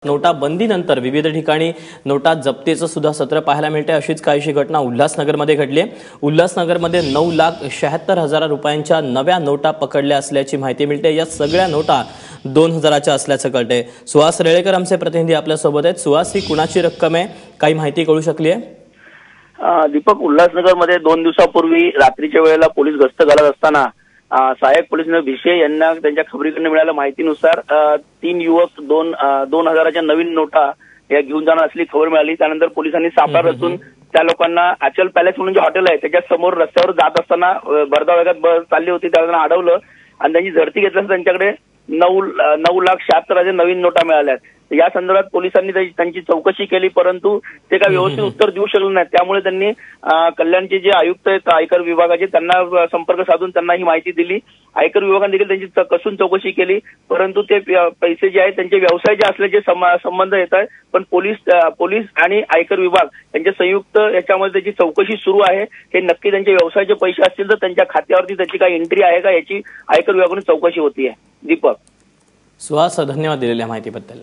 नोटाबंदीनंतर विविध ठिकाणी नोटा जप्तीचं सुद्धा सत्र पाहायला मिळते। अशीच काहीशी घटना उल्हासनगरमध्ये घडली आहे। उल्हासनगरमध्ये 9,76,000 रुपयांच्या नव्या नोटा पकडल्या असल्याची माहिती मिळते। या सगळ्या नोटा 2000च्या असल्याचं कळते। सुहास रेळेकर आमचे प्रतिनिधी आपल्या सोबत आहेत। सुहास, ही कुणाची रक्कम आहे, काही माहिती कळू शकली आहे? दीपक, उल्हासनगरमध्ये 2 दिवसापूर्वी रात्रीच्या वेळेला पोलीस गस्त घालत असताना सहाय्यक पोलीस भिशे यांना त्यांच्या खबरीकडून मिळालेल्या माहितीनुसार 3 युवक 2000च्या नवीन नोटा या घेऊन जाणार असली खबर मिळाली। त्यानंतर पोलिसांनी सापळा रचून त्या लोकांना अचल पॅलेस म्हणून जे हॉटेल आहे त्याच्या समोर रस्त्यावर जात असताना भरधाव वेगात चालली होती, त्याला अडवलं आणि त्यांची झडती घेतल्यास त्यांच्याकडे 9,76,000 नवीन नोटा मिळाल्या। या संदर्भात पोलिसांनी त्यांची चौकशी केली, परंतु ते काय व्यवस्थित उत्तर देऊ शकले नाही। त्यामुळे त्यांनी कल्याणचे जे आयुक्त आहेत आयकर विभागाचे त्यांना संपर्क साधून त्यांना ही माहिती दिली। आयकर विभागाने देखील त्यांची कसून चौकशी केली, परंतु ते पैसे जे आहेत त्यांचे व्यवसायाचे असल्याचे संबंध येत आहेत। पण पोलीस आणि आयकर विभाग यांच्या संयुक्त याच्यामध्ये त्याची चौकशी सुरू आहे। हे नक्की त्यांचे व्यवसायाचे पैसे असतील तर त्यांच्या खात्यावरती त्याची काही एंट्री आहे का याची आयकर विभागाने चौकशी होती आहे। दीपक, सुहास, धन्यवाद दिलेल्या माहितीबद्दल।